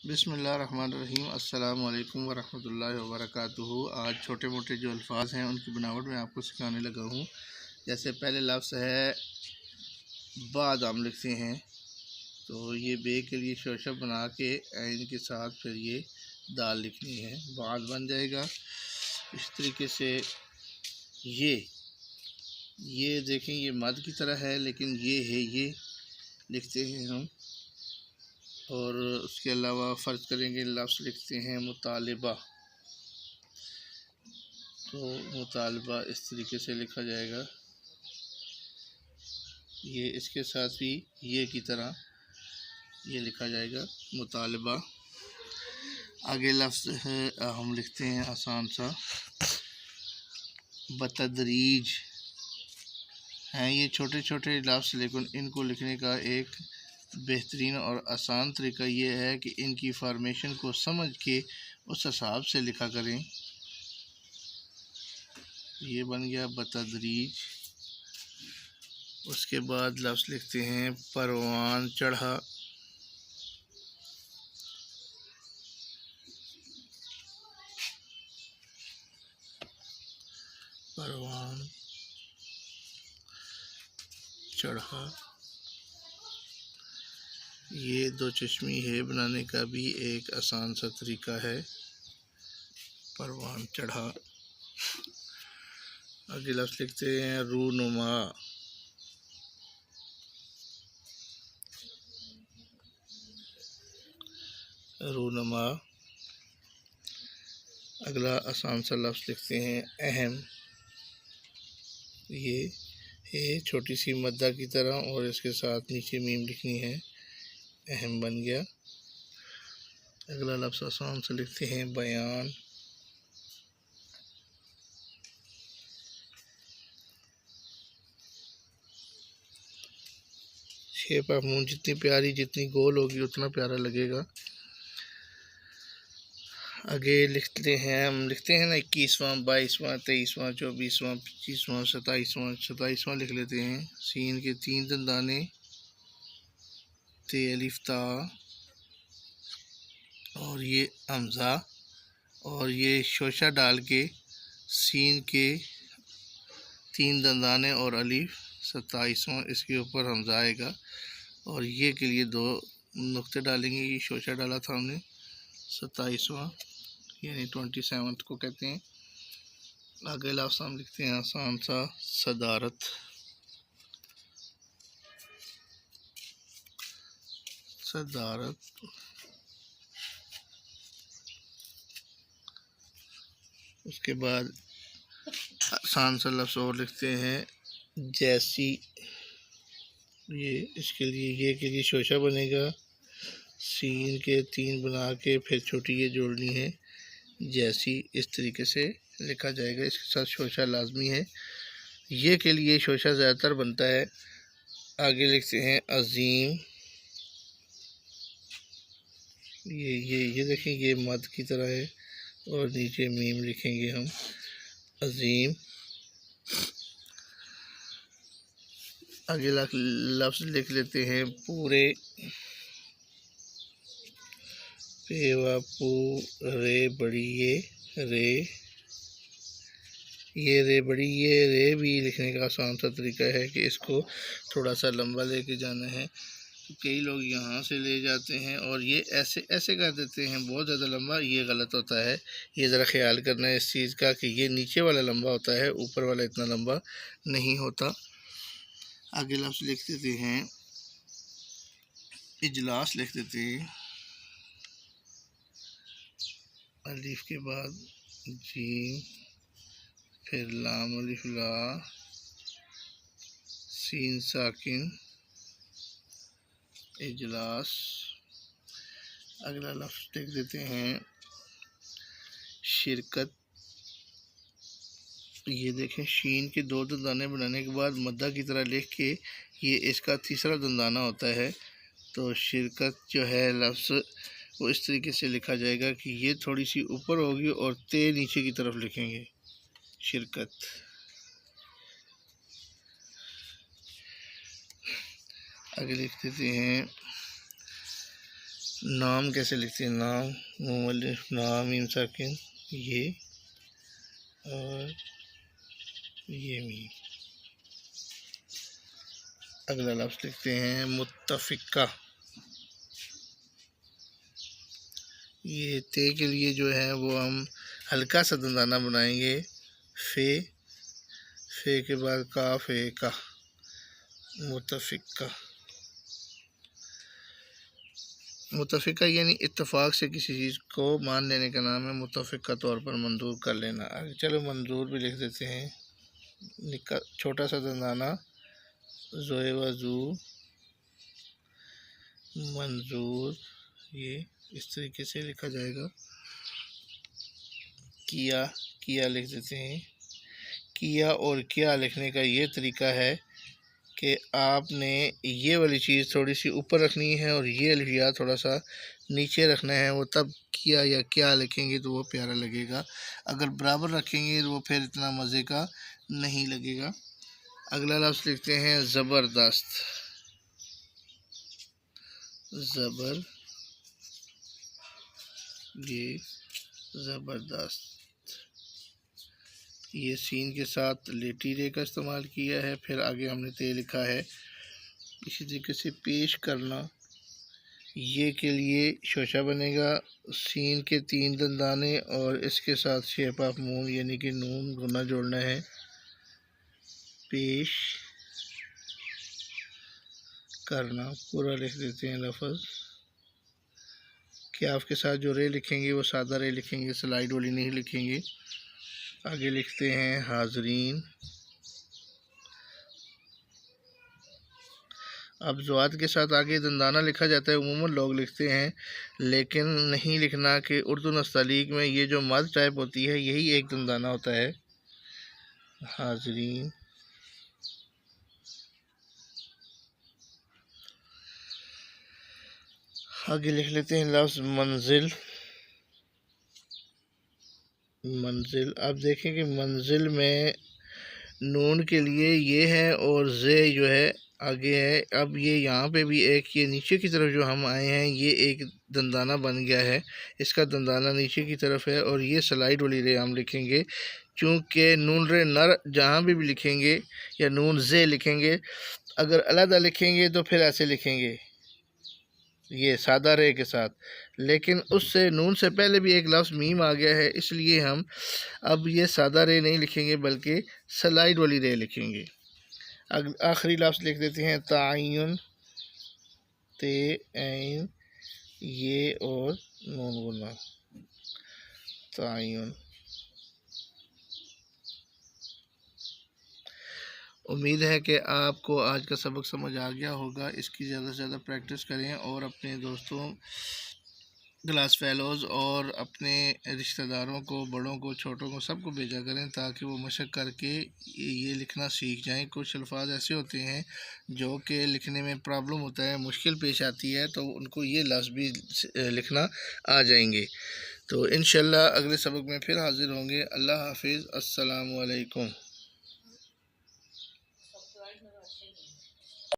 बिस्मिल्लाहिर्रहमानिर्रहीम। अस्सलाम वालेकुम वरहमतुल्लाहि वबरकातुहू। आज छोटे मोटे जो अल्फाज हैं उनकी बनावट में आपको सिखाने लगा हूँ। जैसे पहले लफ्ज़ है बादाम लिखते हैं, तो ये बे के लिए शोशा बना के इनके साथ फिर ये दाल लिखनी है, बाद बन जाएगा। इस तरीके से ये देखें, ये मद की तरह है लेकिन ये है, ये लिखते हैं हम। और उसके अलावा फ़र्ज़ करेंगे लफ्ज़ लिखते हैं मुतालिबा, तो मुतालिबा इस तरीके से लिखा जाएगा। ये इसके साथ भी ये की तरह ये लिखा जाएगा मुतालिबा। आगे लफ्ज़ है हम लिखते हैं आसान सा बतदरीज हैं। ये छोटे छोटे लफ्ज़, लेकिन इनको लिखने का एक बेहतरीन और आसान तरीका ये है कि इनकी फॉर्मेशन को समझ के उस हिसाब से लिखा करें। ये बन गया बतदरीज। उसके बाद लफ्ज़ लिखते हैं परवान चढ़ा। परवान चढ़ा। ये दो चश्मी है बनाने का भी एक आसान सा तरीका है, परवान चढ़ा। आगे लफ्ज़ लिखते हैं रूनुमा। रूनुमा। अगला आसान सा लफ्ज़ लिखते हैं अहम। ये है छोटी सी मद्दा की तरह और इसके साथ नीचे मीम लिखनी है, अहम बन गया। अगला लफ्ज़ आसान से लिखते हैं बयान। शेप ऑफ मून जितनी प्यारी, जितनी गोल होगी उतना प्यारा लगेगा। आगे लिखते हैं हम लिखते हैं ना 21वां, 22वां, 23वां, 24वां, 25वां, 27वां लिख लेते हैं। सीन के 3 दंदाने, ते अलिफ ता, और ये हमज़ा, और ये शोशा डाल के सीन के 3 दंदाने और अलिफ 27वां, इसके ऊपर हमज़ा आएगा। और ये के लिए 2 नुक्ते डालेंगे। ये शोशा डाला था हमने 27वां, यानी 27 को कहते हैं। आगे लफ्ज़ हम लिखते हैं आसान सा सदारत। सदारत। उसके बाद आसान सा लफ्ज़ और लिखते हैं जैसी। ये इसके लिए ये के लिए शोशा बनेगा, सीन के 3 बना के फिर छोटी ये जोड़नी है, जैसी इस तरीके से लिखा जाएगा। इसके साथ शोशा लाजमी है, ये के लिए शोशा ज़्यादातर बनता है। आगे लिखते हैं अज़ीम। ये देखें, ये मद की तरह है और नीचे मीम लिखेंगे हम, अज़ीम। आगे लफ्ज़ लिख लेते हैं पूरे। पेवा पू रे बड़ी ये रे बड़ी, ये रे भी लिखने का आसान सा तरीका है कि इसको थोड़ा सा लंबा लेके जाना है। तो कई लोग यहाँ से ले जाते हैं और ये ऐसे ऐसे कर देते हैं, बहुत ज़्यादा लंबा। ये गलत होता है, ये ज़रा ख्याल करना है इस चीज़ का कि ये नीचे वाला लंबा होता है, ऊपर वाला इतना लंबा नहीं होता। आगे लफ्ज़ लिख देते हैं इजलास। लिख देते हैं अलिफ के बाद जीम, फिर लाम अलिफ ला, सीन साकिन, इजलास। अगला लफ्ज़ लिख देते हैं शिरकत। ये देखें, शीन के 2 दंदाने बनाने के बाद मद्दा की तरह लिख के ये इसका तीसरा दंदाना होता है। तो शिरकत जो है लफ्ज़ वो इस तरीके से लिखा जाएगा कि ये थोड़ी सी ऊपर होगी और ते नीचे की तरफ लिखेंगे, शिरकत। आगे लिख देते हैं नाम कैसे लिखते हैं, नाम नाम मीम साकिन ये और ये मीम। अगला लफ्ज़ लिखते हैं मुत्तफ़िका। ये ते के लिए जो है वो हम हल्का सा दंदाना बनाएंगे। फे के बाद काफ ए का, मुत्तफ़िका। मुत्तफ़िका यानी इत्तेफाक से किसी चीज़ को मान लेने का नाम है, मुत्तफ़िका तौर पर मंजूर कर लेना। चलो मंजूर भी लिख देते हैं। निका छोटा सा दंदाना, ज़ोए वज़ू मंजूर, ये इस तरीके से लिखा जाएगा। किया लिख देते हैं। किया और क्या लिखने का ये तरीका है कि आपने ये वाली चीज़ थोड़ी सी ऊपर रखनी है और ये अलिफ़िया थोड़ा सा नीचे रखना है, वो तब किया या क्या लिखेंगे तो वो प्यारा लगेगा। अगर बराबर रखेंगे तो वो फिर इतना मज़े का नहीं लगेगा। अगला लफ्ज़ लिखते हैं ज़बरदस्त। ये ज़बरदस्त, ये सीन के साथ लेटी रे का इस्तेमाल किया है। फिर आगे हमने ते लिखा है। इसी तरीके से पेश करना, ये के लिए शोशा बनेगा, सीन के 3 दंदाने और इसके साथ शेप ऑफ मून यानी कि नून गुना जोड़ना है। पेश करना पूरा लिख देते हैं लफ्ज़। क्या आपके साथ जो रे लिखेंगे वो सादा रे लिखेंगे, स्लाइड वाली नहीं लिखेंगे। आगे लिखते हैं हाज़रीन। अब ज़ुआत के साथ आगे दंदाना लिखा जाता है, उमूमन लोग लिखते हैं, लेकिन नहीं लिखना कि उर्दू नस्तालीक में ये जो मद टाइप होती है यही एक दंदाना होता है। हाज़रीन। आगे लिख लेते हैं लफ्ज़ मंजिल। अब देखें कि मंजिल में नून के लिए ये है और जे जो है आगे है। अब ये यहाँ पे भी एक, ये नीचे की तरफ जो हम आए हैं ये एक दंदाना बन गया है, इसका दंदाना नीचे की तरफ है और ये स्लाइड वाली रे हम लिखेंगे। चूँकि नून रे नर जहाँ भी लिखेंगे या नून जे लिखेंगे, अगर अलग लिखेंगे तो फिर ऐसे लिखेंगे ये सादा रे के साथ, लेकिन उससे नून से पहले भी एक लफ्ज़ मीम आ गया है, इसलिए हम अब ये सादा रे नहीं लिखेंगे बल्कि स्लाइड वाली रे लिखेंगे। आखिरी लफ्ज़ लिख देते हैं ताय्युन। ते ऐन ये और नून गुना, ताय्युन। उम्मीद है कि आपको आज का सबक समझ आ गया होगा। इसकी ज़्यादा से ज़्यादा प्रैक्टिस करें और अपने दोस्तों, क्लास फेलोज़ और अपने रिश्तेदारों को, बड़ों को, छोटों को, सबको भेजा करें ताकि वो मशक करके ये लिखना सीख जाएं। कुछ अल्फाज ऐसे होते हैं जो कि लिखने में प्रॉब्लम होता है, मुश्किल पेश आती है, तो उनको ये लफ्ज़ भी लिखना आ जाएंगे। तो इंशाल्लाह अगले सबक में फिर हाज़िर होंगे। अल्लाह हाफिज़। अस्सलामु अलैकुम।